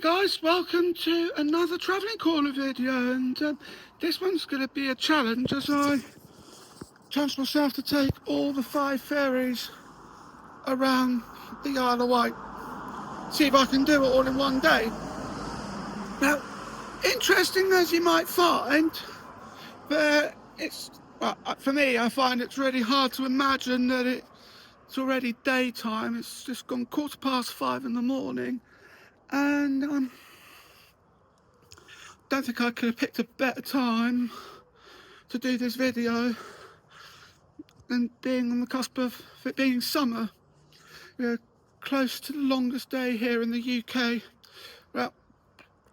guys, welcome to another travelling corner video, and this one's going to be a challenge as I challenge myself to take all the 5 ferries around the Isle of Wight. See if I can do it all in one day. Now, interesting as you might find, but for me, I find it's really hard to imagine that it's already daytime. It's just gone 5:15 in the morning. And don't think I could have picked a better time to do this video than being on the cusp of it being summer. We're close to the longest day here in the UK, about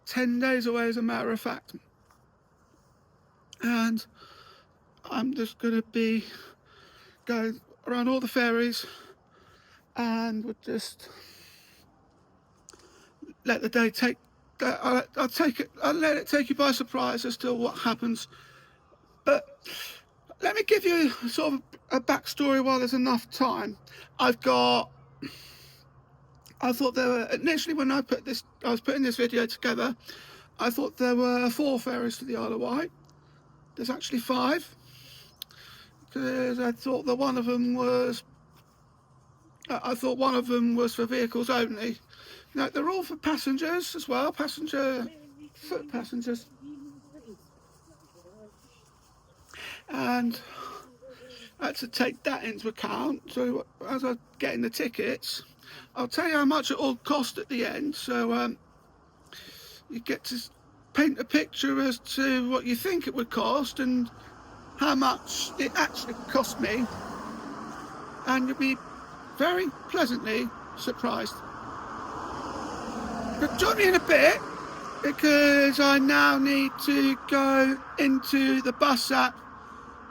10 days away as a matter of fact. And I'm just going to be going around all the ferries, and we'll just let the day take. I'll let it take you by surprise as to what happens. But let me give you sort of a backstory while there's enough time. I thought there were, initially when I was putting this video together, I thought there were 4 ferries to the Isle of Wight. There's actually 5, because I thought that one of them was for vehicles only. No, they're all for passengers as well, foot passengers. And I had to take that into account. So as I was getting the tickets, I'll tell you how much it all cost at the end. So you get to paint a picture as to what you think it would cost and how much it actually cost me. And you'll be very pleasantly surprised. But join me in a bit, because I now need to go into the bus app,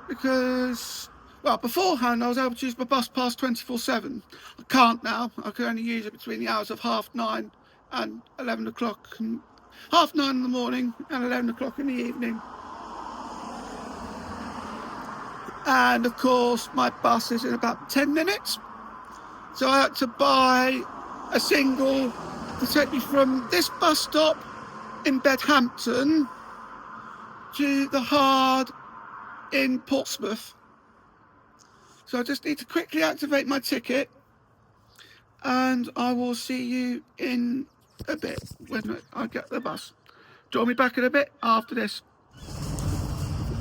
because, well, beforehand I was able to use my bus pass 24/7. I can't now. I can only use it between the hours of 9:30 and 11 o'clock, and 9:30 in the morning and 11 o'clock in the evening. And of course my bus is in about 10 minutes, so I had to buy a single to take me from this bus stop in Bedhampton to the Hard in Portsmouth. So I just need to quickly activate my ticket, and I will see you in a bit when I get the bus. Join me back in a bit after this.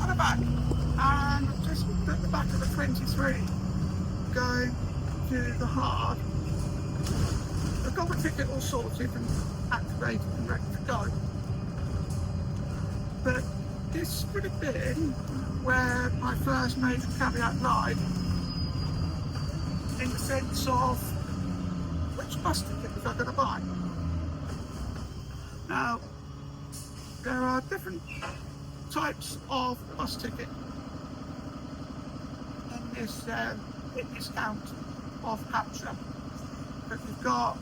I'm back, and I'm just at the back of the 23 going to the Hard. I've got my ticket all sorted and activated and ready to go. But this would have been where my first major caveat lied, in the sense of which bus ticket was I going to buy. Now, there are different types of bus ticket in this count of Hampshire. But you've got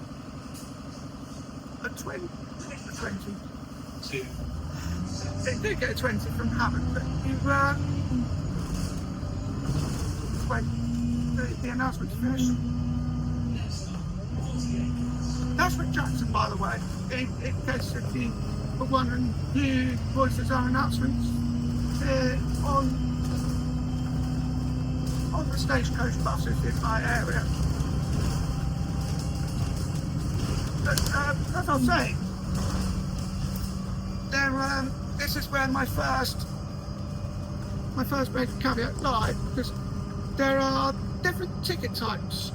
a 20. They do get a 20 from Hammond, but the announcement's finished. That's with Jackson, by the way, in case if you were wondering who voices our announcements on the stagecoach buses in my area. But as I was saying, this is where my first major caveat lied, because there are different ticket types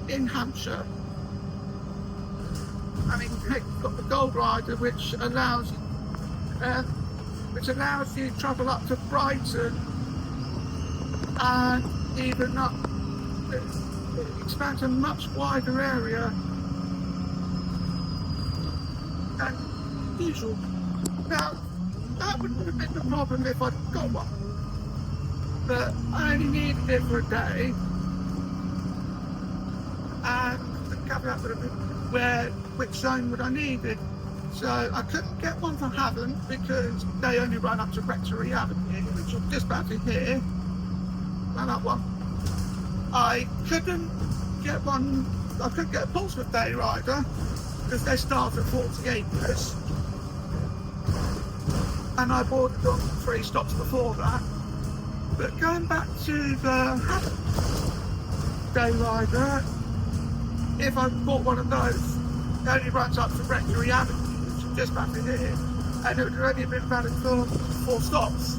in Hampshire. I mean, you've got the Gold Rider, which allows you to travel up to Brighton, and even up, it expands a much wider area than usual. Now, that wouldn't have been the problem if I'd got one, but I only needed it for a day, and the caveat would have been which zone would I needed. So I couldn't get one for Havant because they only run up to Rectory Avenue, which you're just about to hear. Ran up one. I couldn't get a Portsmouth Day Rider because they start at 40 acres, and I boarded on 3 stops before that. But going back to the day rider, if I bought one of those, it only runs up to Rectory Avenue, which is just back in here, and it would have only been valid for 4 stops.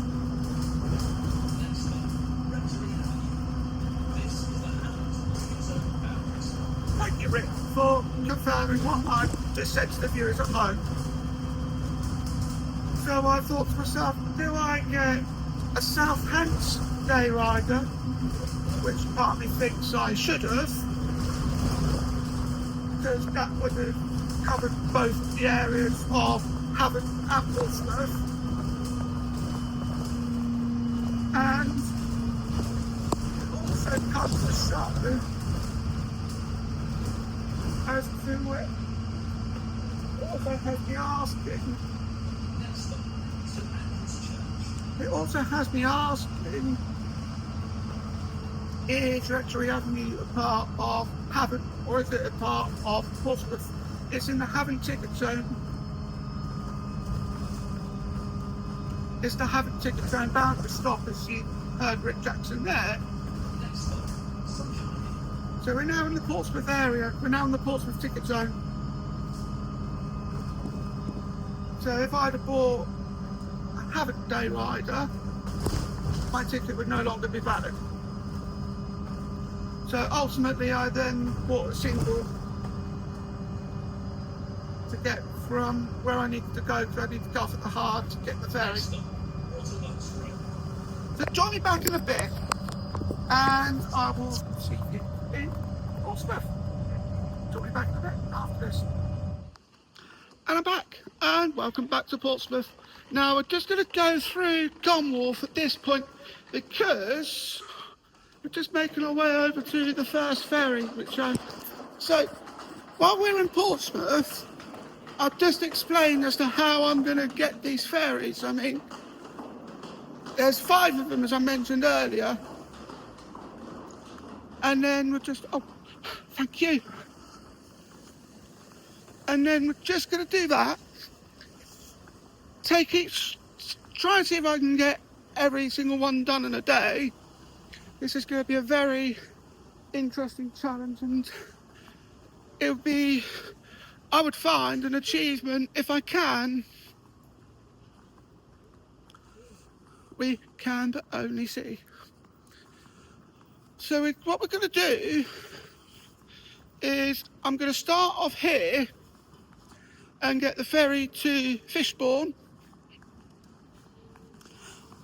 Thank you, Rick, for confirming what I just said to the viewers at home. So I thought to myself, do I get a South Hants day rider, which part of me thinks I should have, because that would have covered both the areas of Havant and Portsmouth, and it also comes to show as to it also has me asking. It also has me asking, is Rectory Avenue a part of Havant or is it a part of Portsmouth? It's in the Havant ticket zone. It's the Havant ticket zone bound to stop, as you heard Rick Jackson there. So we're now in the Portsmouth area, we're now in the Portsmouth ticket zone. So if I'd have bought a Havant day rider, my ticket would no longer be valid. So ultimately I then bought a single to get from where I needed to go, because I need to go off at the Hard to get the ferry. So join me back in a bit and I will see you in Portsmouth. Join me back in a bit after this. And I'm back, and welcome back to Portsmouth. Now we're just going to go through Gone Wharf at this point because we're just making our way over to the first ferry, so while we're in Portsmouth, I've just explained as to how I'm going to get these ferries. I mean, there's 5 of them, as I mentioned earlier, and then we're just, oh, thank you. And then we're just going to do that, try and see if I can get every single one done in a day. This is going to be a very interesting challenge, and it would be, I would find, an achievement if I can. We can but only see. So what we're going to do is I'm going to start off here and get the ferry to Fishbourne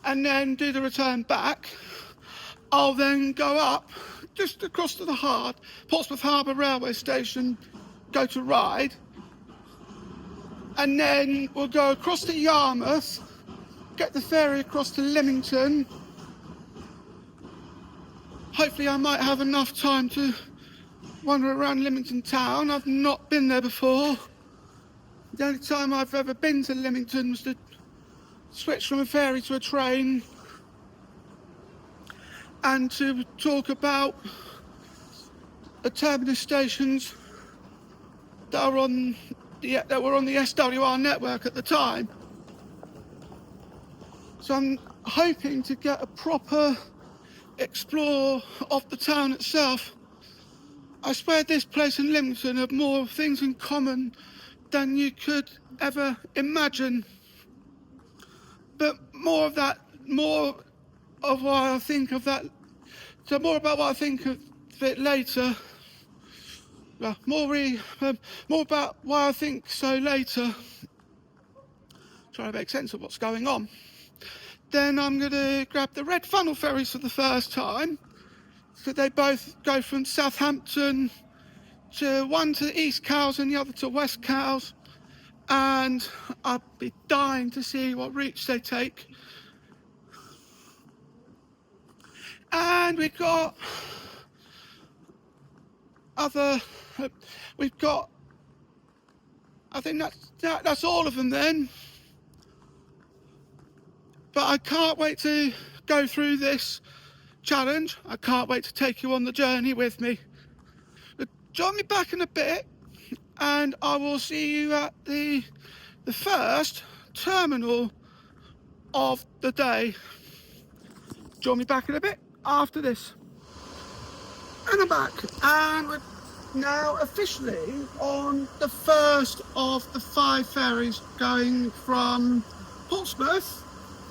and then do the return back. I'll then go up just across to the Portsmouth Harbour Railway Station, go to Ryde, and then we'll go across to Yarmouth, get the ferry across to Leamington. Hopefully I might have enough time to wander around Leamington town. I've not been there before. The only time I've ever been to Leamington was to switch from a ferry to a train and to talk about the terminus stations that were on the SWR network at the time. So I'm hoping to get a proper explore of the town itself. I swear this place and Leamington have more things in common than you could ever imagine. But more of why I think of that, so more about what I think of it later. Well, more about why I think so later. Trying to make sense of what's going on. Then I'm going to grab the red funnel ferries for the first time. So they both go from Southampton one to East Cowes and the other to West Cowes. And I'll be dying to see what routes they take. And we've got I think that's all of them then. But I can't wait to go through this challenge. I can't wait to take you on the journey with me. Join me back in a bit and I will see you at the first terminal of the day. Join me back in a bit after this. And I'm back, and we're now officially on the first of the 5 ferries going from Portsmouth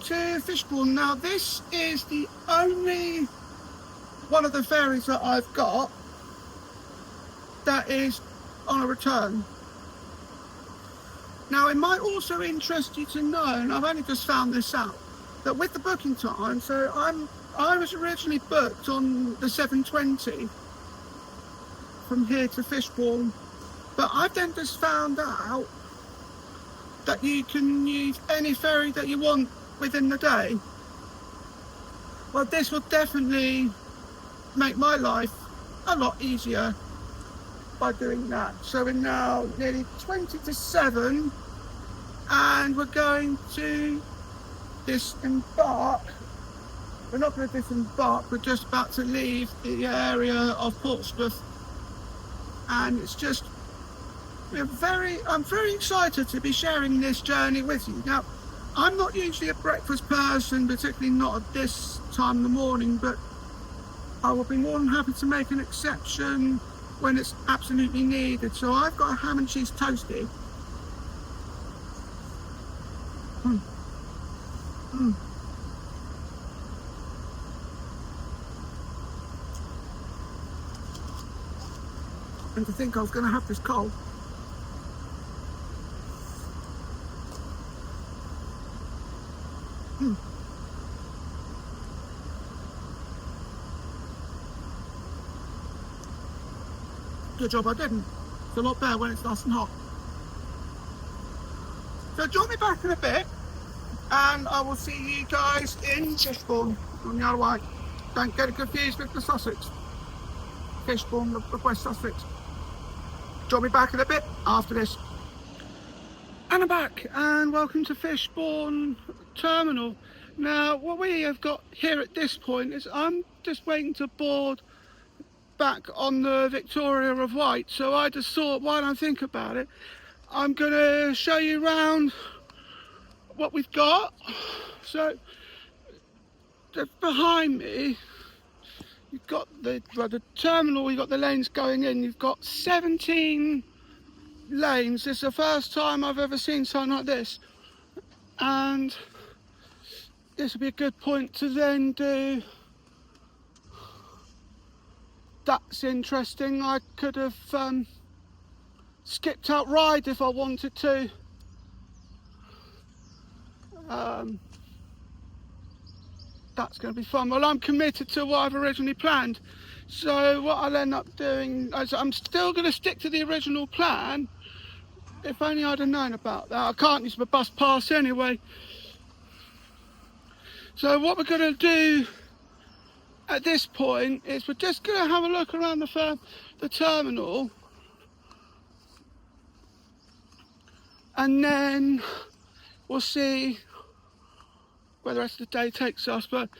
to Fishbourne. Now this is the only one of the ferries that I've got that is on a return. Now it might also interest you to know, and I've only just found this out, that with the booking time, so I was originally booked on the 7:20 from here to Fishbourne, but I've then just found out that you can use any ferry that you want within the day. Well, this will definitely make my life a lot easier by doing that. So we're now nearly 20 to 7 and we're going to disembark. We're not going to disembark, we're just about to leave the area of Portsmouth, and it's just I'm very excited to be sharing this journey with you. Now, I'm not usually a breakfast person, particularly not at this time in the morning, but I will be more than happy to make an exception when it's absolutely needed. So I've got a ham and cheese toastie. And to think I was going to have this cold. Good job I didn't. It's a lot better when it's nice and hot. So join me back in a bit and I will see you guys in Fishbourne on the Isle of Wight. Don't get it confused with the Sussex. Fishbourne of West Sussex. Join me back in a bit after this. And I'm back, and welcome to Fishbourne Terminal. Now, what we have got here at this point is I'm just waiting to board back on the Victoria of Wight. So I just thought, while I think about it, I'm going to show you around what we've got. So, behind me, you've got the terminal, you've got the lanes going in. You've got 17 lanes. This is the first time I've ever seen something like this. And this would be a good point to then do. That's interesting. I could have skipped out ride if I wanted to. That's going to be fun. Well, I'm committed to what I've originally planned. So what I'll end up doing is I'm still going to stick to the original plan. If only I'd have known about that. I can't use my bus pass anyway. So what we're going to do at this point is we're just going to have a look around the terminal, and then we'll see where the rest of the day takes us. But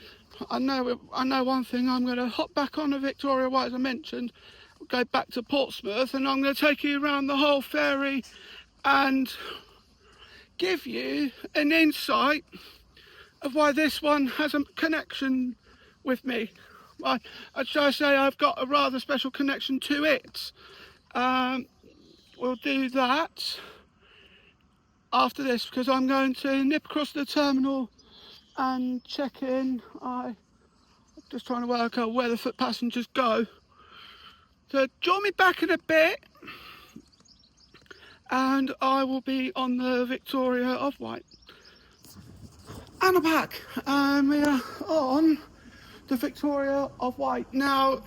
I know one thing. I'm going to hop back on the Victoria Wight, as I mentioned, go back to Portsmouth, and I'm going to take you around the whole ferry and give you an insight of why this one has a connection with me. Shall I say I've got a rather special connection to it. We'll do that after this, because I'm going to nip across the terminal and check in. I'm just trying to work out where the foot passengers go. So join me back in a bit and I will be on the Victoria of Wight. And I'm back, and we are on the Victoria of Wight. Now,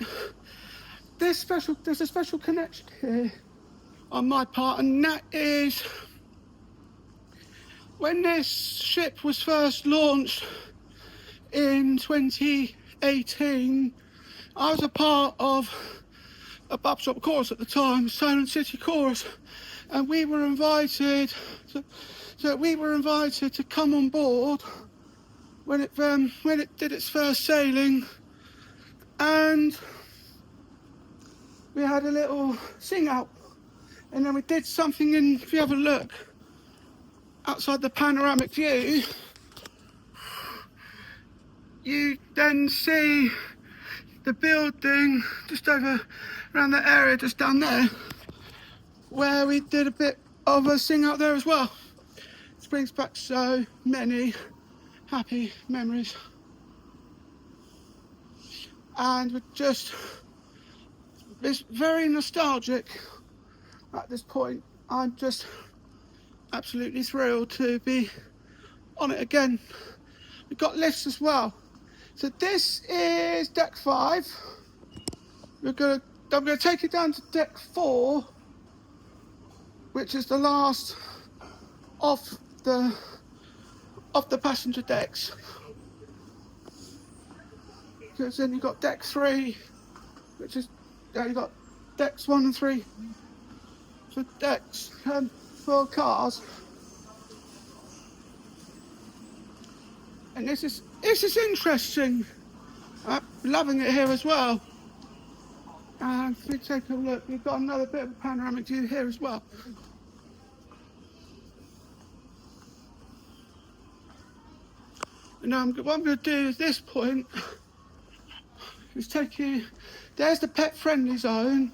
there's a special connection here on my part, and that is when this ship was first launched in 2018. I was a part of a pub shop chorus at the time, Silent City Chorus, and we were invited. So we were invited to come on board when it did its first sailing, and we had a little sing out And then we did something in, if you have a look, outside the panoramic view, you then see the building just over around that area just down there, where we did a bit of a sing out there as well. It brings back so many happy memories. And it's very nostalgic at this point. I'm just absolutely thrilled to be on it again. We've got lifts as well. So this is deck 5. I'm going to take it down to deck 4, which is the last of the passenger decks. Because then you've got deck 3, which is, you've got decks 1 and 3 for decks for cars. And this is interesting. I'm loving it here as well. And if we take a look, we've got another bit of a panoramic view here as well. And now what I'm going to do at this point is take you, there's the pet friendly zone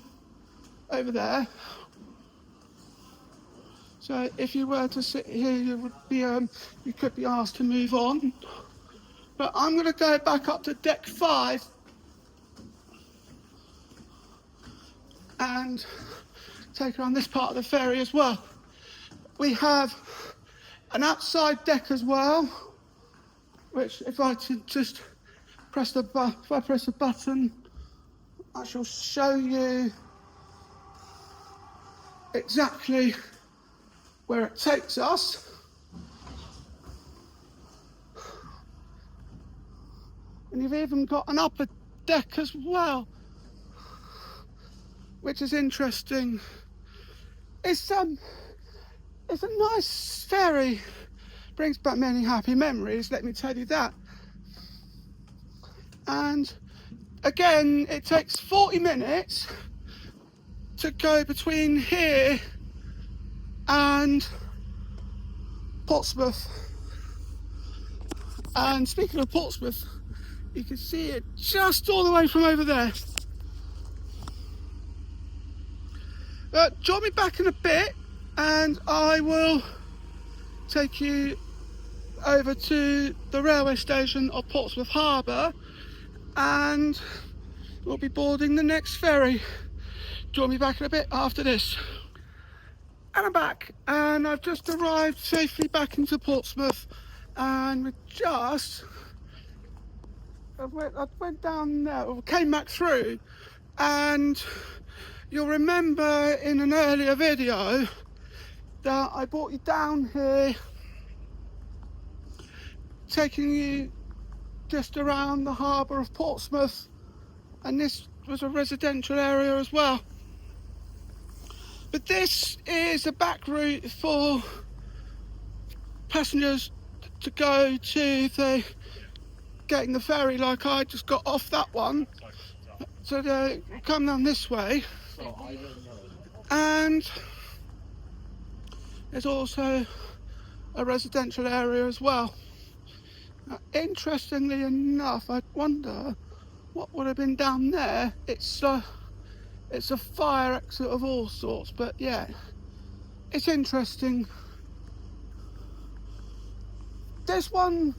over there. So if you were to sit here, you could be asked to move on. But I'm going to go back up to deck 5 and take around this part of the ferry as well. We have an outside deck as well, which if I just press the button, I shall show you exactly where it takes us. And you've even got an upper deck as well, which is interesting. It's a nice ferry, brings back many happy memories, let me tell you that. And again, it takes 40 minutes to go between here and Portsmouth. And speaking of Portsmouth, you can see it just all the way from over there. Join me back in a bit and I will take you over to the railway station of Portsmouth Harbour and we'll be boarding the next ferry. Join me back in a bit after this. And I'm back and I've just arrived safely back into Portsmouth and I went down there, or came back through, and you'll remember in an earlier video that I brought you down here, taking you just around the harbour of Portsmouth, and this was a residential area as well. But this is a back route for passengers to go to getting the ferry, like I just got off that one. So they come down this way. And there's also a residential area as well. Now, interestingly enough, I wonder what would have been down there. It's a fire exit of all sorts, but yeah, it's interesting. This one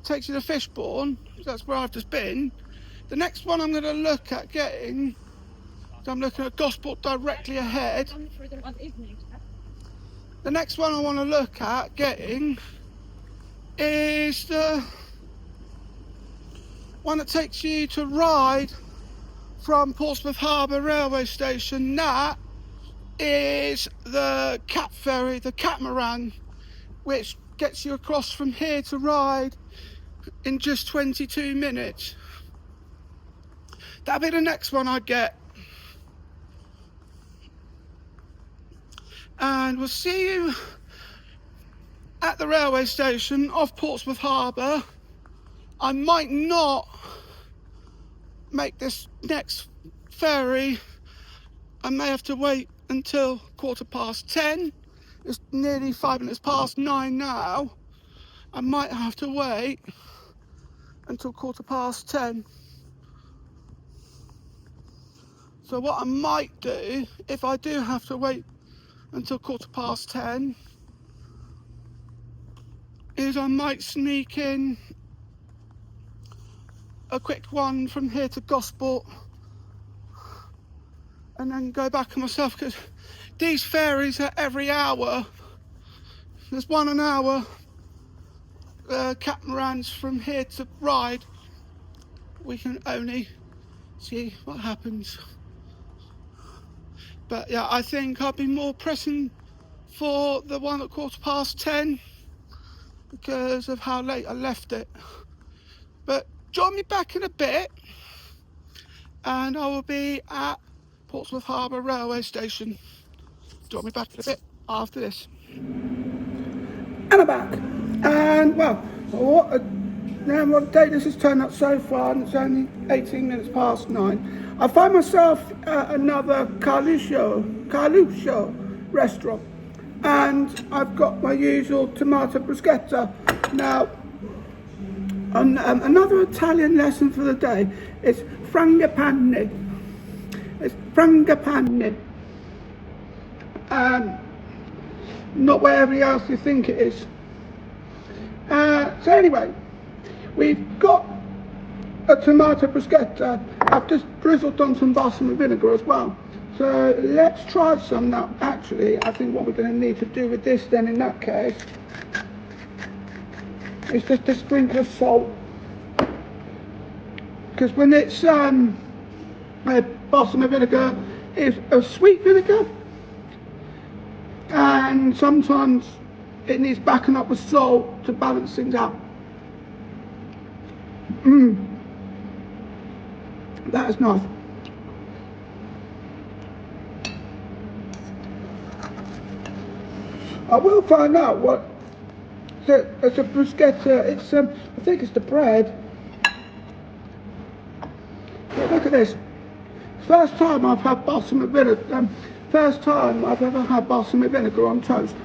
takes you to Fishbourne, that's where I've just been. The next one I'm going to look at getting, I'm looking at Gosport directly ahead. The next one I want to look at getting is the one that takes you to Ryde from Portsmouth Harbour railway station. That is the cat ferry, the catamaran, which gets you across from here to Ryde in just 22 minutes. That'll be the next one I get. And we'll see you at the railway station of Portsmouth Harbour. I might not make this next ferry. I may have to wait until 10:15. It's nearly 5 minutes past 9 now. I might have to wait until 10:15. So what I might do, if I do have to wait until 10:15, is I might sneak in a quick one from here to Gosport and then go back on myself, because these ferries are every hour. There's one an hour catamarans from here to Ryde. We can only see what happens. But yeah, I think I'll be more pressing for the one at 10:15 because of how late I left it. But join me back in a bit and I will be at Portsmouth Harbour Railway Station. Join me back in a bit after this. And I'm back. And well, what a day this has turned out so far, and it's only 18 minutes past 9. I find myself at another Carluccio restaurant, and I've got my usual tomato bruschetta. Now, another Italian lesson for the day is frangipane. It's frangipane. Not what everybody else you think it is. So anyway, we've got a tomato bruschetta. I've just drizzled on some balsam and vinegar as well. So let's try some now. Actually, I think what we're going to need to do with this then in that case is just a sprinkle of salt. Because when it's balsam and vinegar, it's a sweet vinegar. And sometimes it needs backing up with salt to balance things out. That is nice. I will find out what it's a bruschetta. It's I think it's the bread. But look at this. First time I've had balsam and vinegar. First time I've ever had balsam and vinegar on toast.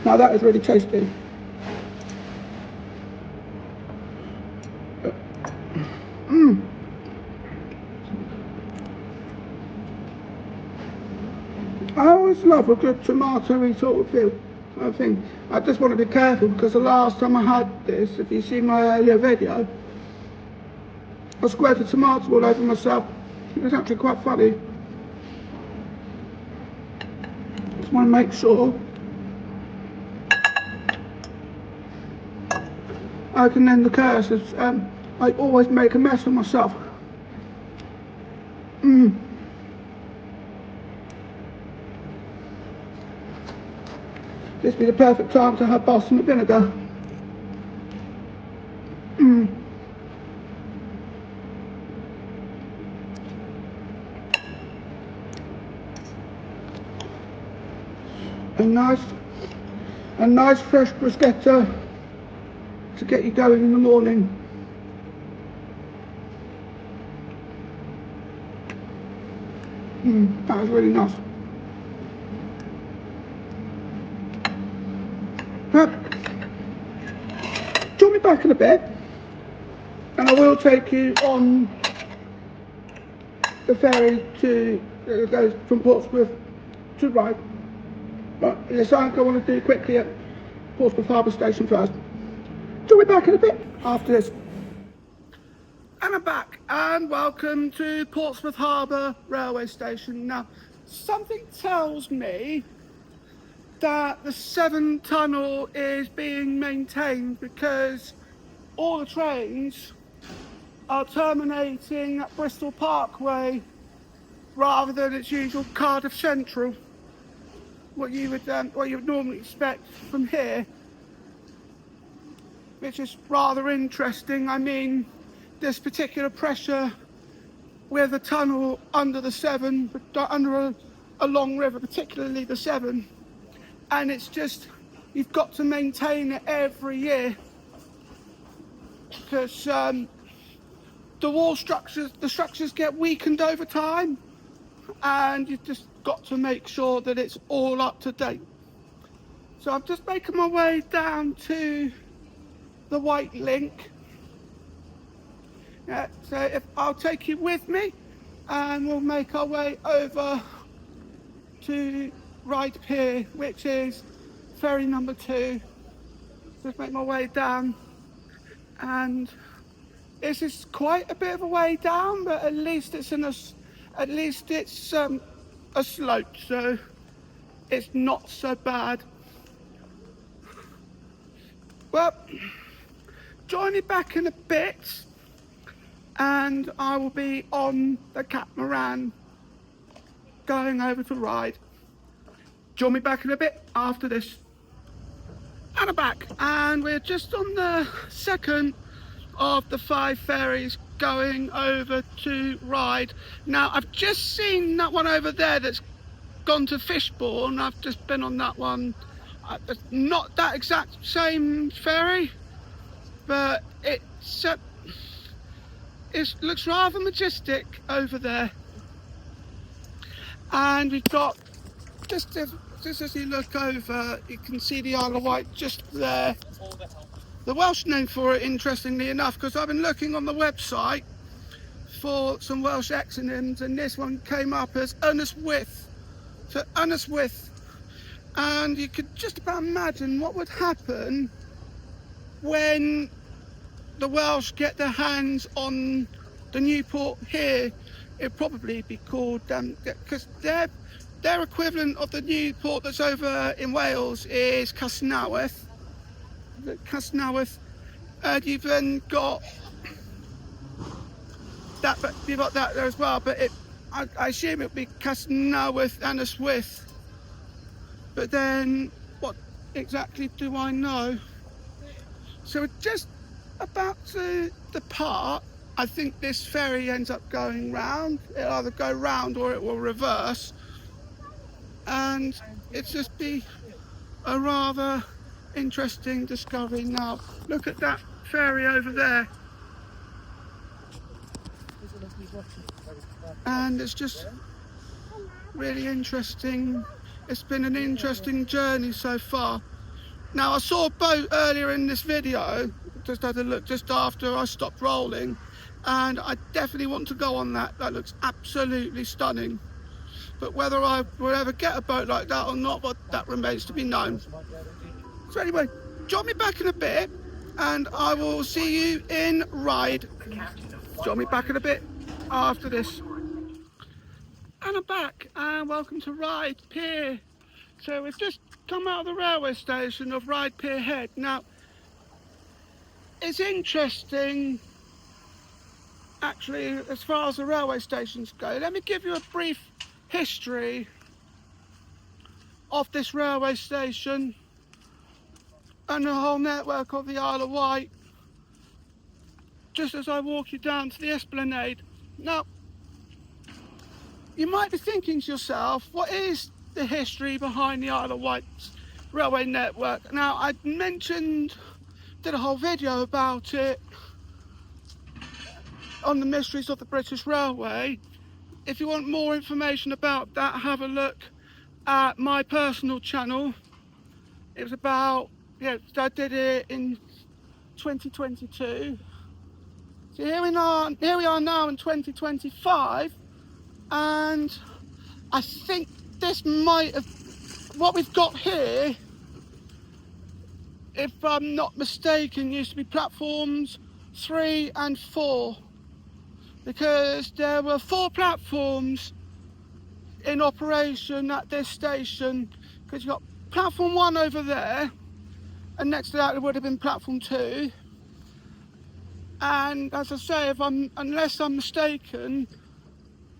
Now that is really tasty. I always love a good tomatoey sort of feel. I think I just want to be careful because the last time I had this, if you see my earlier video, I squirted tomatoes all over myself. It was actually quite funny. Just want to make sure I can end the curse. I always make a mess of myself. This would be the perfect time to have balsam and vinegar. A nice fresh bruschetta to get you going in the morning. That was really nice. Join me back in a bit and I will take you on the ferry that goes from Portsmouth to Ryde. But there's something I want to do quickly at Portsmouth Harbour Station first. Join me back in a bit after this. And I'm back, and welcome to Portsmouth Harbour Railway Station. Now, something tells me that the Severn Tunnel is being maintained because all the trains are terminating at Bristol Parkway rather than its usual Cardiff Central, what you would normally expect from here, which is rather interesting. I mean, this particular pressure with a tunnel under the Severn, under a long river, particularly the Severn, and it's just, you've got to maintain it every year, because the structures get weakened over time, and you've just got to make sure that it's all up to date. So I'm just making my way down to the Wight link. So if I'll take you with me, and we'll make our way over to Ryde Pier, which is ferry number 2. Just make my way down, and this is quite a bit of a way down, but at least it's a slope, so it's not so bad. Well, join me back in a bit, and I will be on the catamaran going over to Ryde. Join me back in a bit after this. And I'm back, and we're just on the second of the 5 ferries going over to Ryde. Now, I've just seen that one over there that's gone to Fishbourne. I've just been on that one. It's not that exact same ferry, but it looks rather majestic over there. And we've got, just as you look over, you can see the Isle of Wight just there. The Welsh name for it, interestingly enough, because I've been looking on the website for some Welsh exonyms, and this one came up as Ynys Wyth. So Ynys Wyth. And you could just about imagine what would happen when the Welsh get their hands on the new port here. It'd probably be called, because their equivalent of the new port that's over in Wales is Casnaweth. And you've then got that, but you've got that there as well. But I assume it'd be Casnaweth and Ynys Wyth. But then, what exactly do I know? So we're just about to depart. I think this ferry ends up going round. It'll either go round or it will reverse. And it's just be a rather interesting discovery. Now, look at that ferry over there. And it's just really interesting. It's been an interesting journey so far. Now, I saw a boat earlier in this video, just had a look just after I stopped rolling, and I definitely want to go on that. That looks absolutely stunning. But whether I will ever get a boat like that or not, well, that remains to be known. So anyway, join me back in a bit, and I will see you in Ryde. Join me back in a bit after this. And I'm back, and welcome to Ryde Pier. So we've just come out of the railway station of Ryde Pier Head. Now, it's interesting, actually, as far as the railway stations go. Let me give you a brief history of this railway station and the whole network of the Isle of Wight, just as I walk you down to the esplanade. Now, you might be thinking to yourself, what is the history behind the Isle of Wight's railway network? Now, I did a whole video about it on the mysteries of the British Railway. If you want more information about that, have a look at my personal channel. It was about, I did it in 2022. So here we are now in 2025. And I think this might have, what we've got here, if I'm not mistaken, used to be platforms 3 and 4. Because there were 4 platforms in operation at this station. Because you've got platform 1 over there, and next to that it would have been platform 2. And as I say, unless I'm mistaken,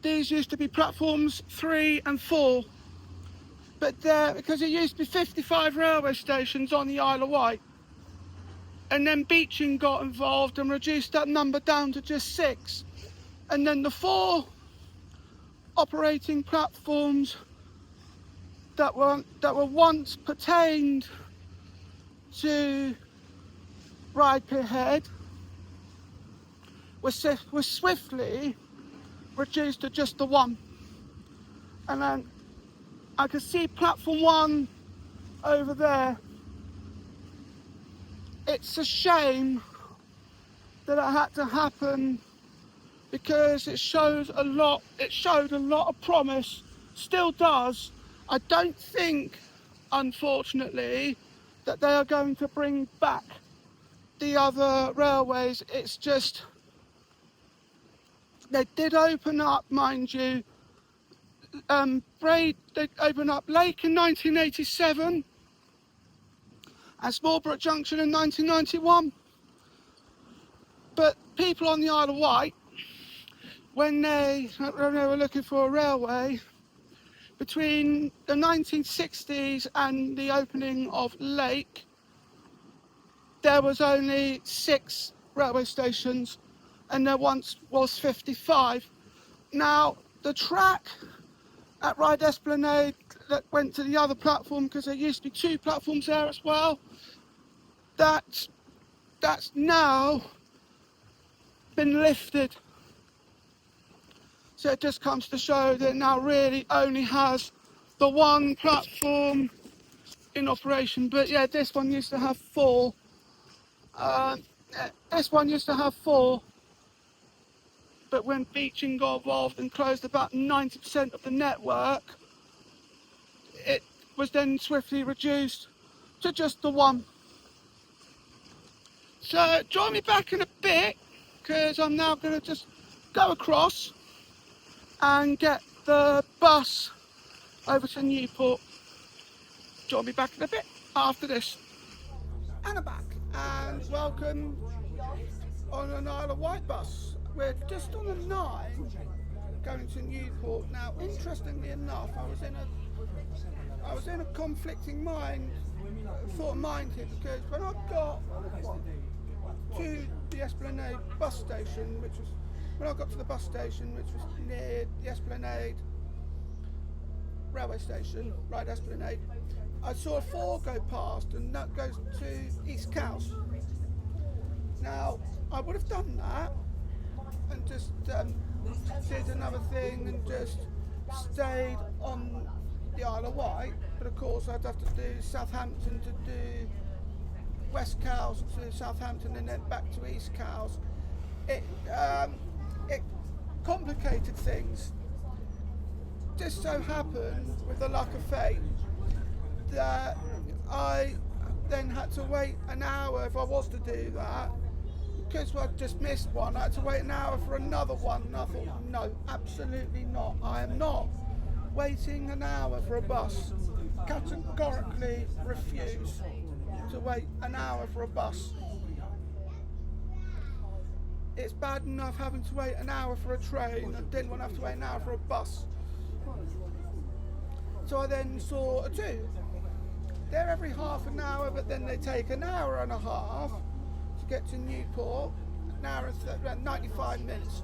these used to be platforms 3 and 4, but because it used to be 55 railway stations on the Isle of Wight, and then Beeching got involved and reduced that number down to just 6, and then the 4 operating platforms that were once pertained to Ride Pier Head was swiftly reduced to just the one. And then I could see platform 1 over there. It's a shame that it had to happen, because it showed a lot of promise, still does. I don't think, unfortunately, that they are going to bring back the other railways. It's just, they did open up, mind you, they opened up Lake in 1987 and Smallbrook Junction in 1991. But people on the Isle of Wight, when they were looking for a railway, between the 1960s and the opening of Lake, there was only 6 railway stations, and there once was 55. Now, the track at Ryde Esplanade that went to the other platform, because there used to be 2 platforms there as well, that's now been lifted. So it just comes to show that it now really only has the 1 platform in operation. But yeah, this one used to have 4. This one used to have 4. But when Beeching got involved and closed about 90% of the network, it was then swiftly reduced to just the 1. So join me back in a bit, because I'm now going to just go across and get the bus over to Newport. Join me back in a bit after this. And I'm back, and welcome on an Isle of Wight bus. We're just on a 9 going to Newport. Now, interestingly enough, I was in a conflicting thought of mind here, because when I got to the Esplanade bus station, which was near the Esplanade railway station, Ryde Esplanade, I saw a 4 go past, and that goes to East Cowes. Now, I would have done that and just did another thing and just stayed on the Isle of Wight, but of course I'd have to do Southampton to do West Cowes to Southampton and then back to East Cowes. It complicated things. Just so happened, with the luck of fate, that I then had to wait an hour if I was to do that. Because I just missed one, I had to wait an hour for another one, and I thought, no, absolutely not. I am not waiting an hour for a bus. Categorically refuse to wait an hour for a bus. It's bad enough having to wait an hour for a train. I didn't want to have to wait an hour for a bus. So I then saw a 2. They're every half an hour, but then they take an hour and a half to get to Newport, an hour and 95 minutes.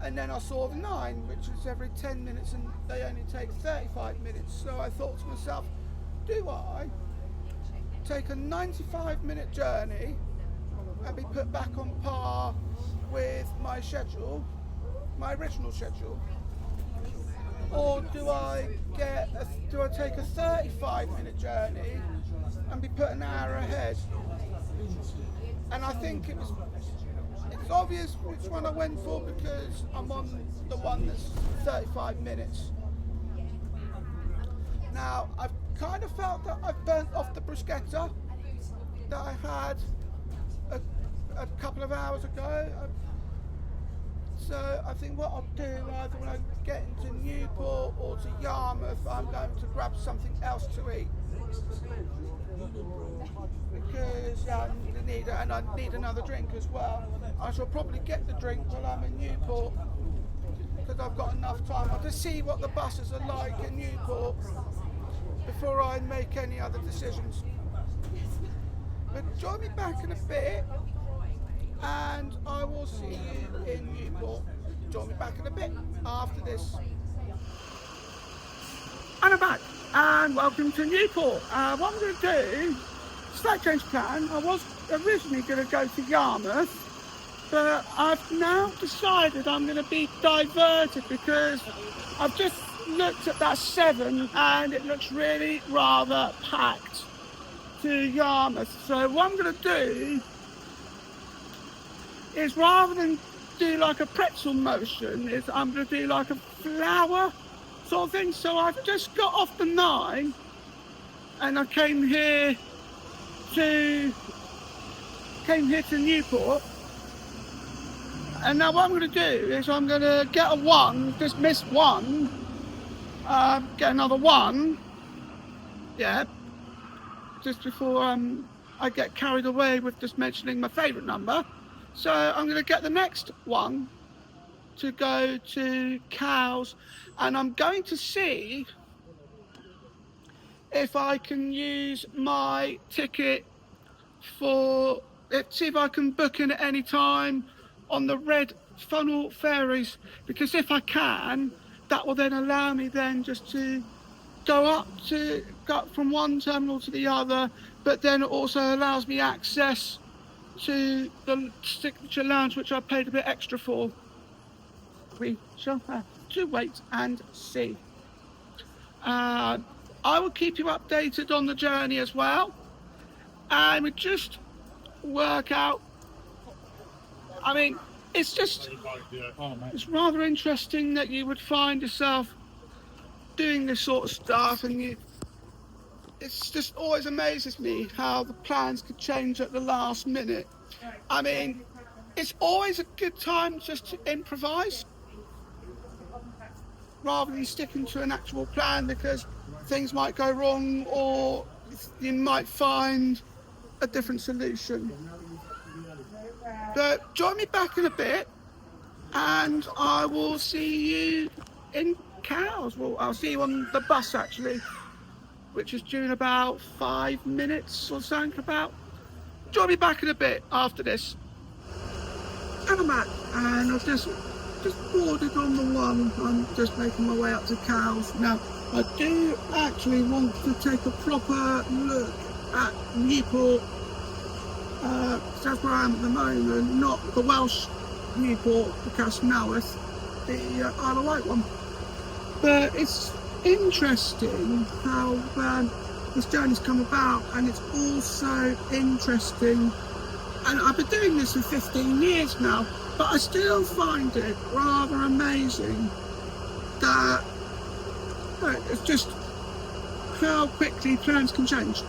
And then I saw the 9, which is every 10 minutes, and they only take 35 minutes. So I thought to myself, do I take a 95-minute journey and be put back on par with my schedule, my original schedule, or do I take a 35-minute journey and be put an hour ahead? And I think it's obvious which one I went for, because I'm on the one that's 35 minutes. Now, I've kind of felt that I've burnt off the bruschetta that I had a couple of hours ago. So I think what I'll do, either when I get into Newport or to Yarmouth, I'm going to grab something else to eat. Because I need another drink as well. I shall probably get the drink while I'm in Newport, because I've got enough time to see what the buses are like in Newport before I make any other decisions. But join me back in a bit, and I will see you in Newport. Join me back in a bit after this. And I'm and welcome to Newport. What I'm going to do, slight change of plan. I was originally going to go to Yarmouth, but I've now decided I'm going to be diverted because I've just looked at that 7 and it looks really rather packed to Yarmouth. So what I'm going to do is, rather than do like a pretzel motion, is I'm going to do like a flower sort of thing. So I've just got off the 9 and I came here to Newport, and now what I'm going to do is I'm going to get a 1, just miss 1, get another 1, yeah, just before I get carried away with just mentioning my favourite number. So I'm going to get the next 1 to go to Cowes, and I'm going to see if I can use my ticket see if I can book in at any time on the red funnel ferries, because if I can, that will then allow me then just to go from one terminal to the other, but then it also allows me access to the signature lounge, which I paid a bit extra for. We shall have to wait and see. I will keep you updated on the journey as well, and we just work out. I mean, it's rather interesting that you would find yourself doing this sort of stuff, and it's just always amazes me how the plans could change at the last minute. I mean, it's always a good time just to improvise rather than sticking to an actual plan, because things might go wrong or you might find a different solution. But join me back in a bit and I will see you in Cowes. Well, I'll see you on the bus actually, which is due in about 5 minutes or something about. Join me back in a bit after this. And I'm back, and I've just boarded on the 1. I'm just making my way up to Cowes. Now, I do actually want to take a proper look at Newport. That's where I am at the moment, not the Welsh Newport, the Castleknowydd, the Isle of Wight one. But it's interesting how this journey's come about, and it's also interesting, and I've been doing this for 15 years now, but I still find it rather amazing that it's just how quickly plans can change.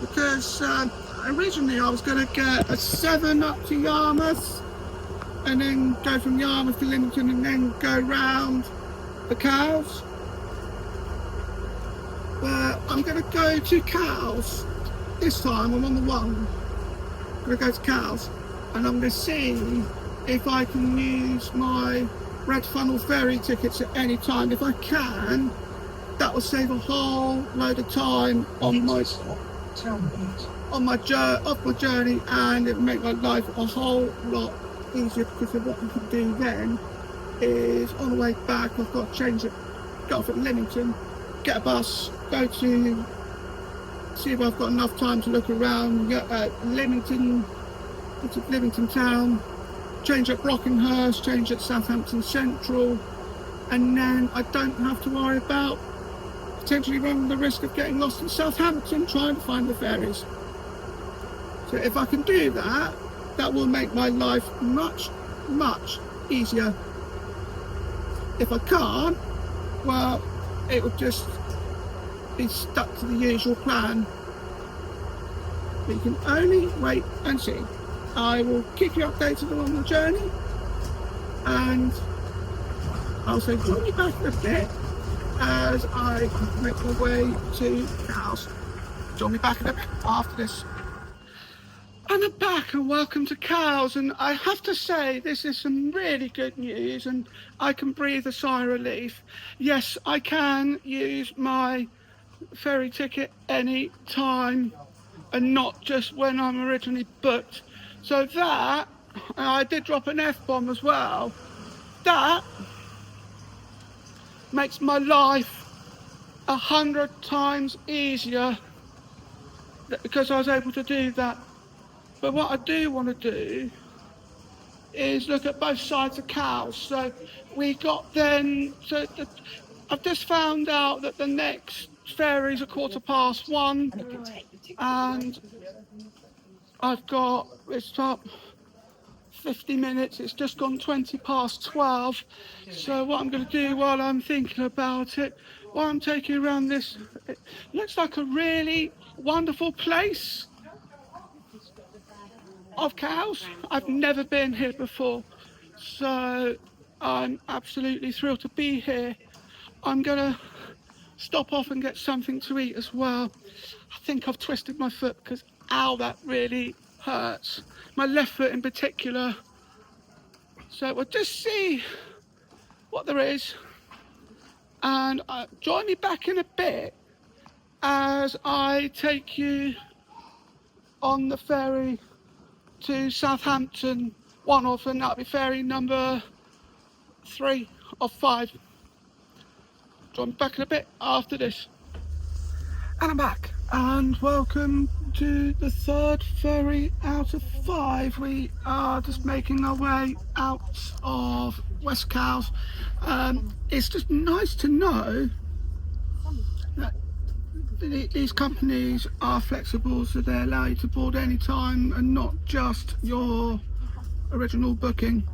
Because originally I was going to get a 7 up to Yarmouth and then go from Yarmouth to Lymington and then go round the Cowes. But I'm going to go to Cowes this time. I'm on the 1. I'm going to go to Cowes and I'm going to see if I can use my red funnel ferry tickets at any time. If I can, that will save a whole load of time on my journey, and it will make my life a whole lot easier, because of what we can do then is on the way back I've got to change it, get off at Lymington, get a bus, go to see if I've got enough time to look around, get at Lymington, into Lymington town, change at Brockenhurst, change at Southampton Central, and then I don't have to worry about potentially running the risk of getting lost in Southampton trying to find the ferries. So if I can do that, that will make my life much, much easier. If I can't, well, it would just be stuck to the usual plan. But you can only wait and see. I will keep you updated along the journey, and I'll say join me back in a bit as I make my way to the house. Join me back in a bit after this. And I'm back, and welcome to Cowes, and I have to say this is some really good news, and I can breathe a sigh of relief. Yes, I can use my ferry ticket any time and not just when I'm originally booked. So that, I did drop an F-bomb as well, that makes my life 100 times easier because I was able to do that. But what I do want to do is look at both sides of cows. So we got then, I've just found out that the next ferry's 1:15, and I've got, it's up 50 minutes, it's just gone 12:20. So what I'm going to do while I'm thinking about it, while I'm taking around this, it looks like a really wonderful place of cows. I've never been here before, so I'm absolutely thrilled to be here. I'm gonna stop off and get something to eat as well. I think I've twisted my foot because, ow, that really hurts. My left foot in particular. So we'll just see what there is, and join me back in a bit as I take you on the ferry to Southampton, one off, and that'll be ferry number 3 of 5. Join me back in a bit after this. And I'm back, and welcome to the 3rd ferry out of 5. We are just making our way out of West Cowes. It's just nice to know that these companies are flexible, so they allow you to board any time and not just your original booking.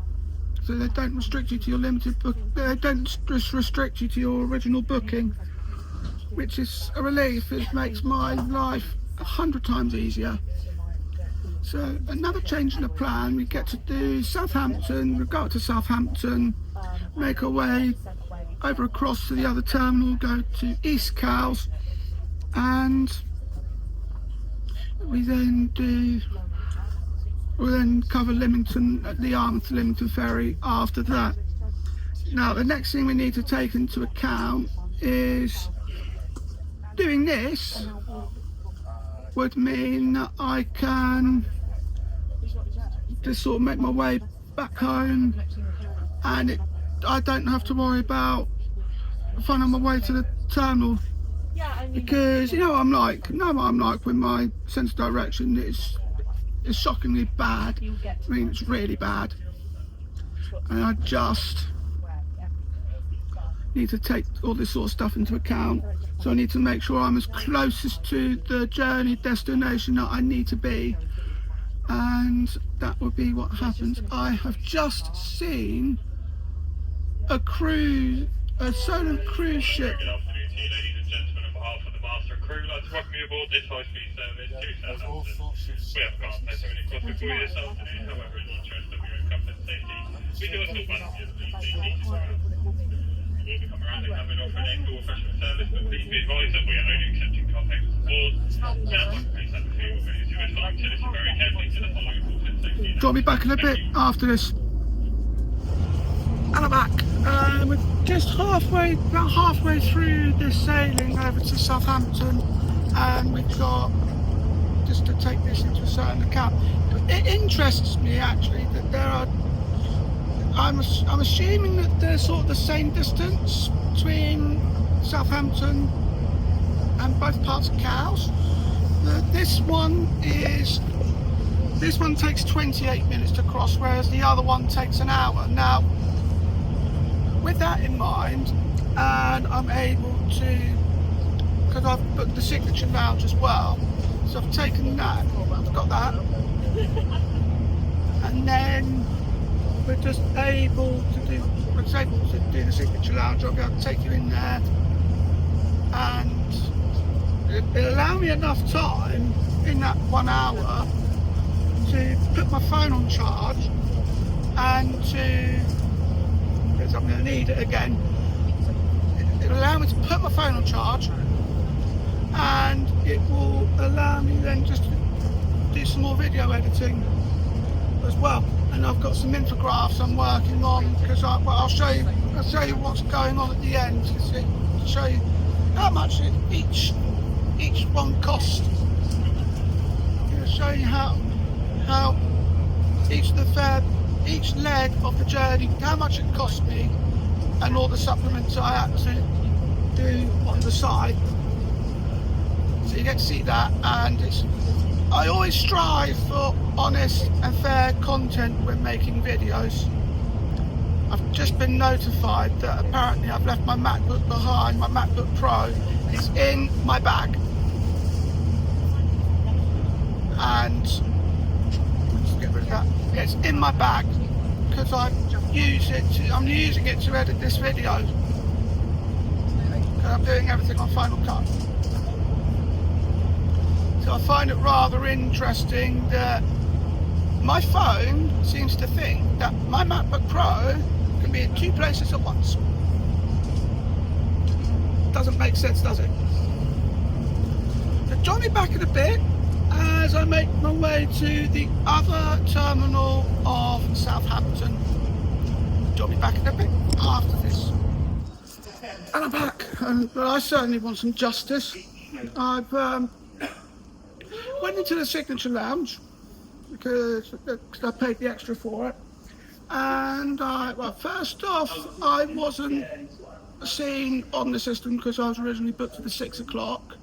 So they don't restrict you to your limited book. They don't just restrict you to your original booking, which is a relief. It makes my life 100 times easier. So another change in the plan, we get to do Southampton, we go up to Southampton, make our way over across to the other terminal, go to East Cowes, and we'll then cover Lymington, the arm to Lymington ferry after that. Now the next thing we need to take into account is doing this would mean that I can just sort of make my way back home, and I don't have to worry about finding my way to the terminal, because you know what I'm like. With my sense of direction. It's shockingly bad. I mean, it's really bad, and I just need to take all this sort of stuff into account. So I need to make sure I'm as closest to the journey destination that I need to be, and that will be what happens. I have just seen a solar cruise ship. Good afternoon to you, ladies and gentlemen. On behalf of the master and crew, I'd like to welcome you aboard this high-speed service to Southampton. We have got so many costs before you this afternoon. However, in the interest of your own comfort and safety, we do also balance you the needs around. We'll be coming around and having offer an end-door refreshment service, but please be advised that we are only accepting car payments aboard. Now, please have a few of these who would like to listen very carefully to the following important safety. Join me back in a bit after this. And I'm back. We're just about halfway through this sailing over to Southampton, and we've got, just to take this into a certain account, it interests me actually that there are, I'm assuming that there's sort of the same distance between Southampton and both parts of Cowes. This one takes 28 minutes to cross, whereas the other one takes an hour. Now, with that in mind, and I'm able to, because I've booked the signature lounge as well, so I've taken that, I've got that, and then we're just able to do the signature lounge. I'll be able to take you in there, and it'll allow me enough time in that 1 hour to put my phone on charge, and because I'm going to need it again, it'll allow me to put my phone on charge, and it will allow me then just to do some more video editing as well. And I've got some infographs I'm working on, because I'll show you what's going on at the end, to show you how much each one costs. I'm going to show you how each leg of the journey, how much it cost me, and all the supplements I had to do on the side. So you get to see that, and I always strive for honest and fair content when making videos. I've just been notified that apparently I've left my MacBook behind. My MacBook Pro is in my bag, and let's get rid of that. It's in my bag because I'm using it to edit this video. I'm doing everything on Final Cut. So I find it rather interesting that my phone seems to think that my MacBook Pro can be in 2 places at once. Doesn't make sense, does it? So join me back in a bit as I make my way to the other terminal of Southampton. Join me back in a bit after this. And I'm back, but I certainly want some justice. I've went into the Signature Lounge because I paid the extra for it. And first off, I wasn't seen on the system because I was originally booked for the 6 o'clock.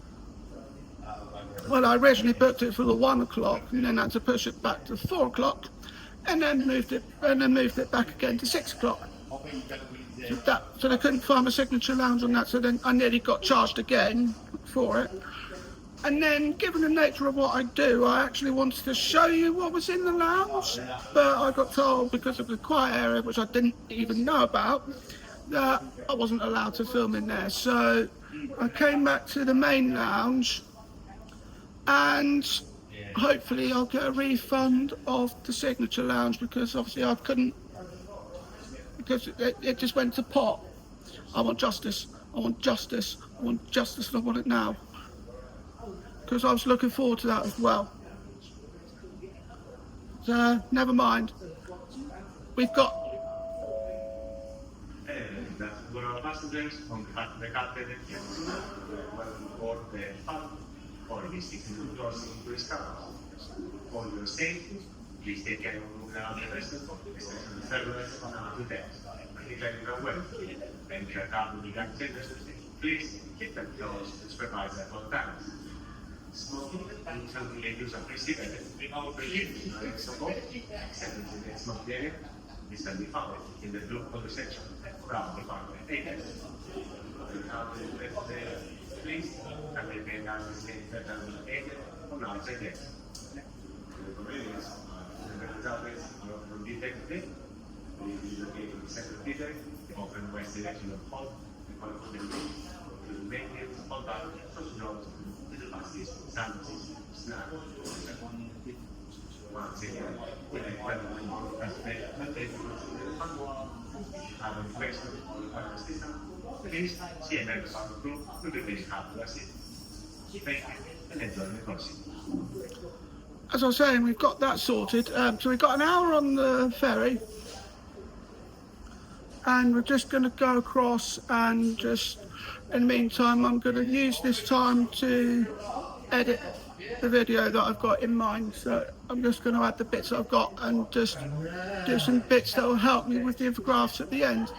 Well, I originally booked it for the 1 o'clock and then had to push it back to 4 o'clock and then moved it back again to 6 o'clock. So they couldn't find a Signature Lounge on that, so then I nearly got charged again for it. And then, given the nature of what I do, I actually wanted to show you what was in the lounge, but I got told, because of the quiet area, which I didn't even know about, that I wasn't allowed to film in there. So I came back to the main lounge, and hopefully I'll get a refund of the Signature Lounge, because obviously I couldn't, because it just went to pot. I want justice, I want justice, I want justice, and I want it now. Because I was looking forward to that as well. So, never mind. We've got... Passengers on the captain welcome aboard the fund or visiting the doors into the scout. For your safety, please take care of the rest of the station servers and the decks. Declaring your well. When you are done with the access, please keep them closed and supervise at all times. Smoking and something use of cigarettes without prohibiting support, except in the smoke area, this can be found in the blue color section around the farm area. Please, and they may not be seen that area on outside there. The convenience the results are from detected. We relocate to the second theater, the open west direction of Hall, the color of the room, to the main gates, all that, first jobs, passes, sandwiches, snacks, once again, with a incredible aspect, but they have a question on the final system. Please see a member of the group who will be happy to assist. Thank you and enjoy the crossing. As I was saying, we've got that sorted. So we've got an hour on the ferry, and we're just going to go across and just, in the meantime, I'm going to use this time to edit the video that I've got in mind. So I'm just going to add the bits that I've got and just do some bits that will help me with the infographics at the end.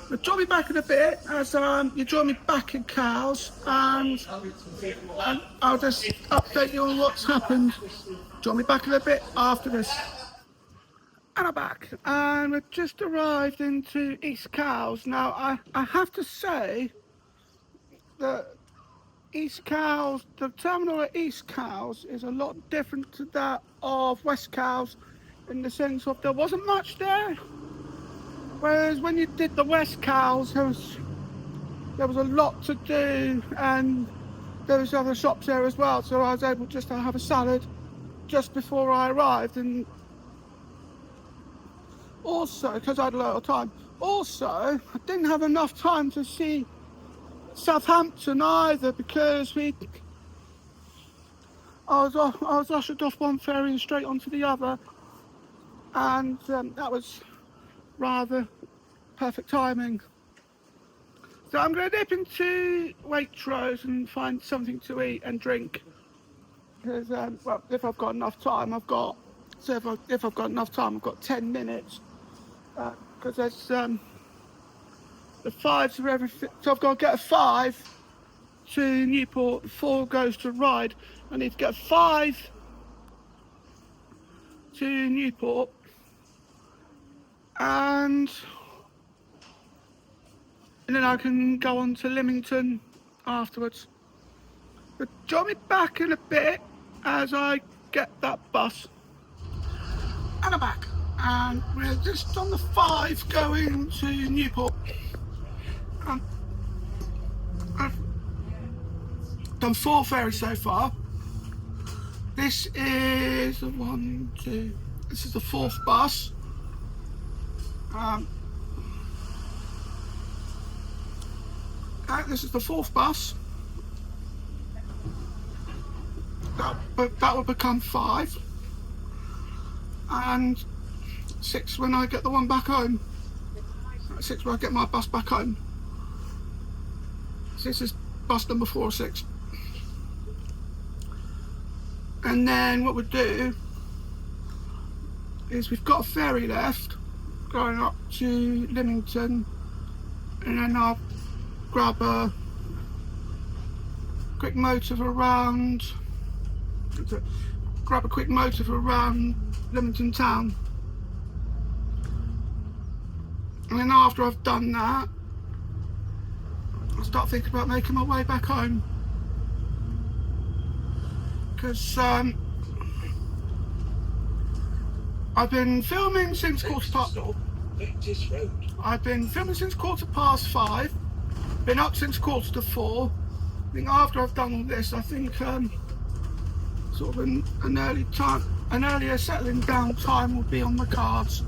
But join me back in a bit as you join me back in Cowes, and I'll just update you on what's happened. Join me back in a bit after this. And I'm back, and we've just arrived into East Cowes. Now, I have to say that East Cowes, the terminal at East Cowes is a lot different to that of West Cowes, in the sense of there wasn't much there. Whereas when you did the West Cowes, there was a lot to do, and there was other shops there as well. So I was able just to have a salad just before I arrived, and also, because I had a lot of time, also, I didn't have enough time to see Southampton either, because I was ushered off one ferry and straight onto the other, and that was rather perfect timing. So I'm going to dip into Waitrose and find something to eat and drink, because well, if I've got enough time, I've got 10 minutes, because there's The 5s are everything. So I've got to get a 5 to Newport. The 4 goes to Ryde. I need to get a 5 to Newport. And then I can go on to Lymington afterwards. But join me back in a bit as I get that bus. And I'm back. And we're just on the 5 going to Newport. I've done 4 ferries so far. This is the 1, 2. This is the 4th bus. This is the 4th bus. That will become 5. And 6 when I get the one back home. 6 when I get my bus back home. So this is bus number 4 or 6. And then what we'll do is we've got a ferry left going up to Lymington, and then I'll grab a quick motive around Lymington town. And then after I've done that, I'll start thinking about making my way back home. Because I've been filming since quarter past 5. Been up since quarter to 4. I think after I've done all this, I think sort of an earlier settling down time will be on the cards.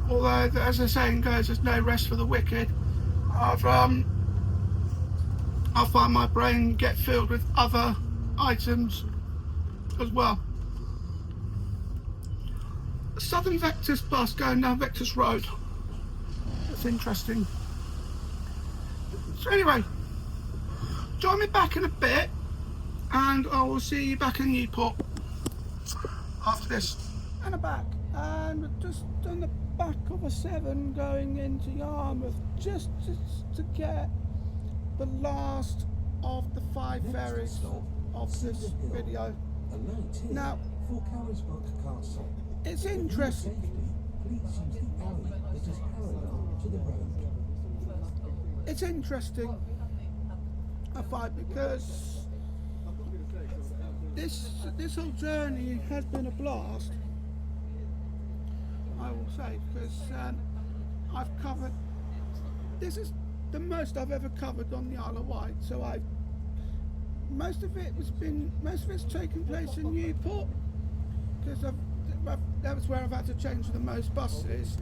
Although, as the saying goes, there's no rest for the wicked. I'll find my brain get filled with other items as well. The Southern Vectis bus going down Vectis Road. That's interesting. So anyway, join me back in a bit and I will see you back in Newport after this. And I'm back, and we're just on the back of a 7 going into Yarmouth just to get the last of the 5 ferries of this video. Now, it's interesting. It's interesting, I find, because this whole journey has been a blast, I will say, because I've covered, this is the most I've ever covered on the Isle of Wight. So most of it's taken place in Newport, because that was where I've had to change the most buses.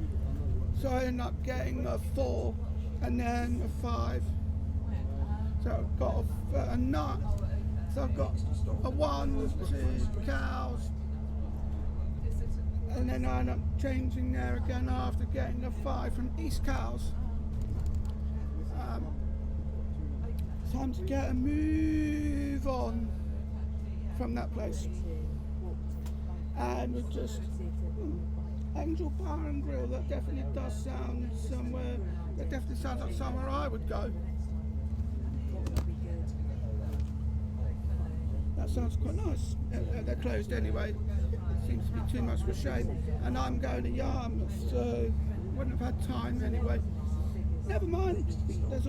So I ended up getting a 4 and then a 5. So I've got a nut. So I've got a 1, 2 Cowes, and then I end up changing there again after getting a 5 from East Cowes. Time to get a move on from that place. And we're just Angel Bar and Grill. That definitely does sound somewhere. That definitely sounds like somewhere I would go. That sounds quite nice. They're closed anyway. Seems to be too much of a shame. And I'm going to Yarmouth, so wouldn't have had time anyway. Never mind. There's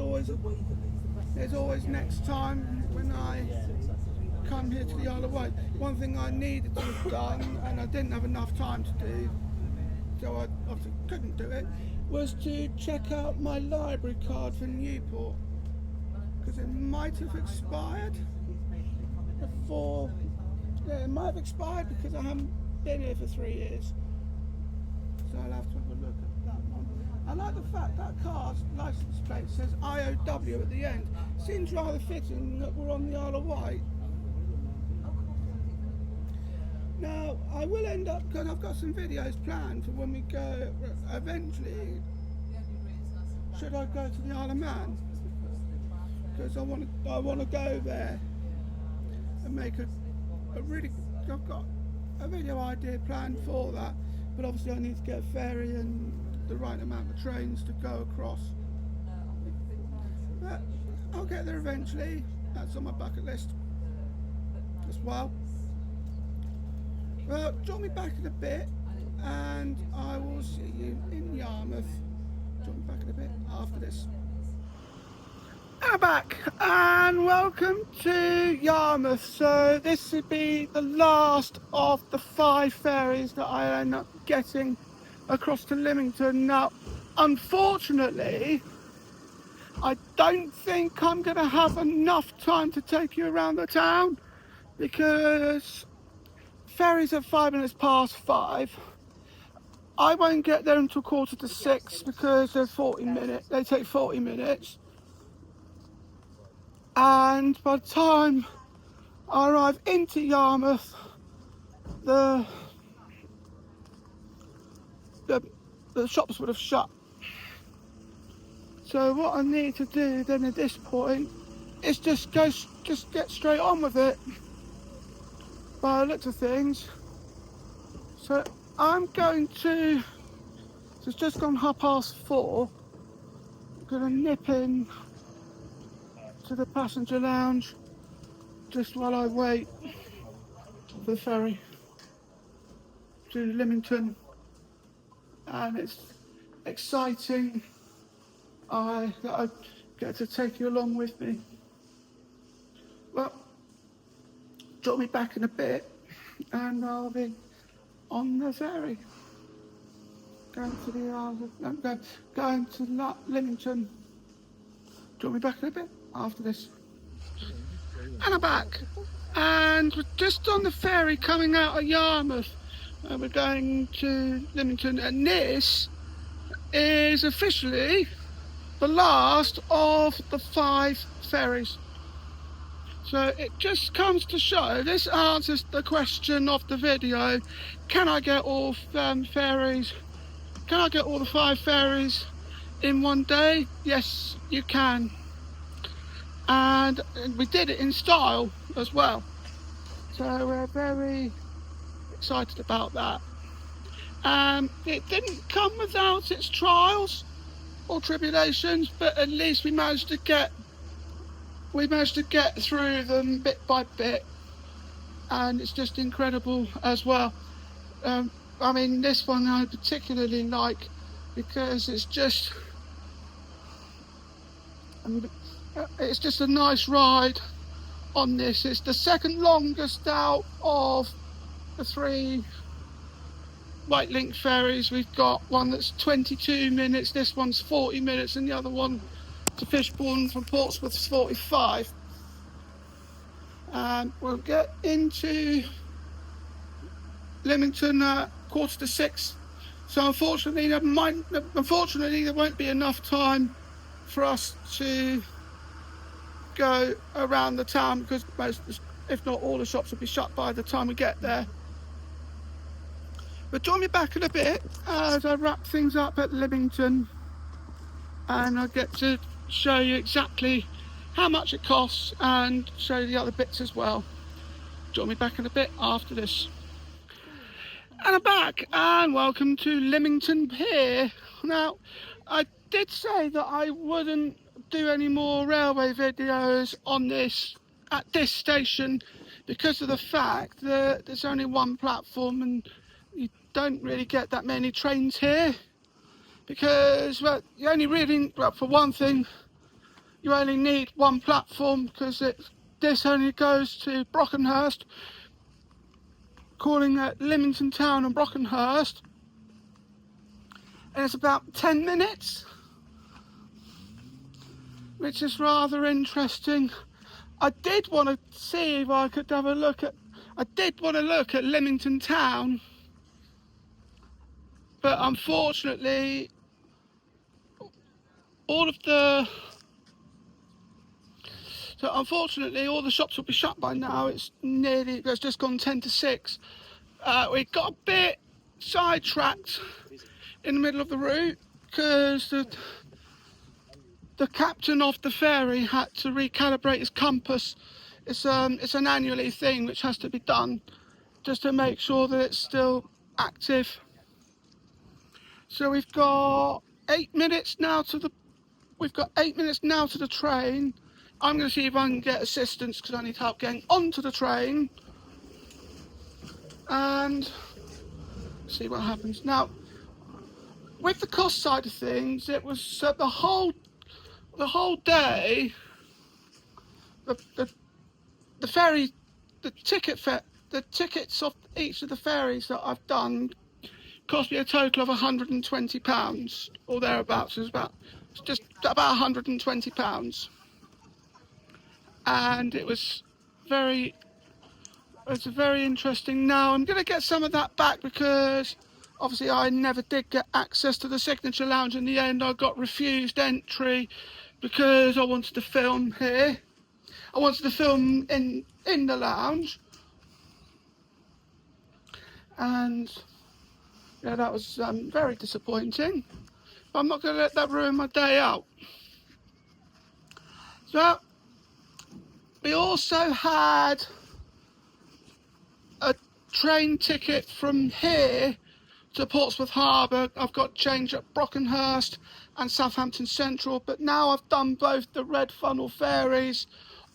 always next time when I come here to the Isle of Wight. One thing I needed to have done, and I didn't have enough time to do, so I obviously couldn't do it, was to check out my library card for Newport, because it might have expired before. Yeah, it might have expired because I haven't been here for 3 years, so I'll have to have a look at that one. I like the fact that car's license plate says IOW at the end. Seems rather fitting that we're on the Isle of Wight. Now, I will end up, because I've got some videos planned for when we go, eventually, should I go to the Isle of Man? Because I want to go there and make I've got a video idea planned for that, but obviously I need to get a ferry and the right amount of trains to go across. get there eventually. That's on my bucket list as well. Well, join me back in a bit, and I will see you in Yarmouth. Join me back in a bit after this. And I'm back, and welcome to Yarmouth. So this would be the last of the 5 ferries that I end up getting across to Lymington. Now, unfortunately, I don't think I'm going to have enough time to take you around the town, because ferries at 5 minutes past 5. I won't get there until 5:45 because they're 40 minutes. They take 40 minutes. And by the time I arrive into Yarmouth, the shops would have shut. So what I need to do then at this point is just get straight on with it by the looks of things. So I'm going to, so it's just gone 4:30. I'm going to nip in to the passenger lounge just while I wait for the ferry to Lymington, and it's exciting that I get to take you along with me. Well, join me back in a bit and I'll be on the ferry going to the Isle of, going to Lymington. Join me back in a bit after this. And I'm back, and we're just on the ferry coming out of Yarmouth. We're going to Lymington, and this is officially the last of the 5 ferries. So it just comes to show, this answers the question of the video: can I get all ferries? Can I get all the 5 ferries in one day? Yes, you can. And we did it in style as well. So we're very excited about that. It didn't come without its trials or tribulations, but at least we managed to get through them bit by bit, and it's just incredible as well. I mean, this one I particularly like because it's just a nice ride on this. It's the second longest out of the 3 White Link ferries. We've got one that's 22 minutes, this one's 40 minutes, and the other one to Fishbourne from Portsmouth's 45. We'll get into Lymington at 5:45. So unfortunately there won't be enough time for us to go around the town, because most, if not all, the shops will be shut by the time we get there. But join me back in a bit as I wrap things up at Lymington, and I get to show you exactly how much it costs and show you the other bits as well. Join me back in a bit after this. And I'm back, and welcome to Lymington Pier. Now, I did say that I wouldn't do any more railway videos on this at this station because of the fact that there's only one platform and you don't really get that many trains here, because, well, you only really, well, for one thing, you only need one platform, because this only goes to Brockenhurst, calling at Lymington Town and Brockenhurst, and it's about 10 minutes, which is rather interesting. I did want to see if I could have a look at, Lymington Town, but unfortunately all the shops will be shut by now. It's just gone 5:50. We got a bit sidetracked in the middle of the route because the captain of the ferry had to recalibrate his compass. It's an annually thing which has to be done just to make sure that it's still active. So we've got 8 minutes now to the train. I'm going to see if I can get assistance because I need help getting onto the train and see what happens. Now, with the cost side of things, it was the whole day. The ferry, the tickets of each of the ferries that I've done cost me a total of £120 or thereabouts. It's just about £120, and it's very interesting. Now I'm going to get some of that back because obviously I never did get access to the signature lounge. In the end, I got refused entry because I wanted to film here. I wanted to film in the lounge, and yeah, that was very disappointing. But I'm not going to let that ruin my day out. So we also had a train ticket from here to Portsmouth Harbour. I've got change at Brockenhurst and Southampton Central, but now I've done both the Red Funnel ferries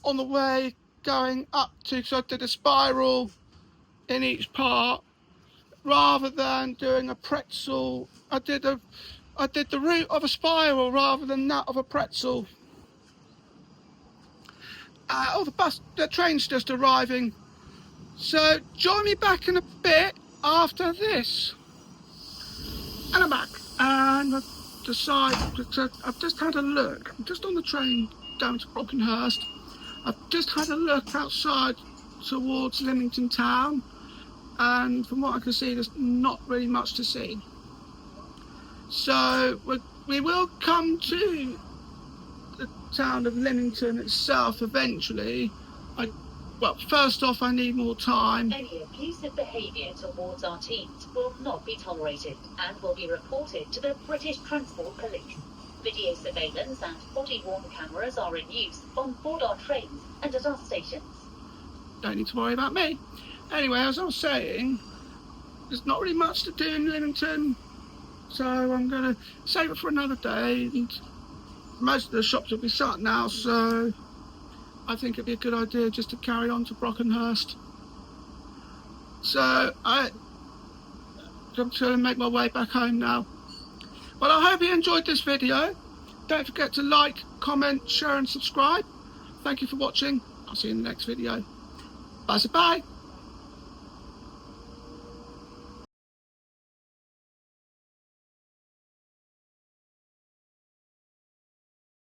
on the way going up to, because I did a spiral in each part rather than doing a pretzel. I did the route of a spiral rather than that of a pretzel. The train's just arriving. So join me back in a bit after this. And I'm back. And I've just had a look. I'm just on the train down to Brockenhurst. I've just had a look outside towards Lymington Town. And from what I can see, there's not really much to see. So we will come to the town of Lymington itself eventually. Well, first off, I need more time. Any abusive behaviour towards our teams will not be tolerated and will be reported to the British Transport Police. Video surveillance and body-worn cameras are in use on board our trains and at our stations. Don't need to worry about me. Anyway, as I was saying, there's not really much to do in Lymington, so I'm going to save it for another day. And most of the shops will be shut now, so I think it'd be a good idea just to carry on to Brockenhurst. So I'm going to make my way back home now. Well, I hope you enjoyed this video. Don't forget to like, comment, share and subscribe. Thank you for watching. I'll see you in the next video. Bye.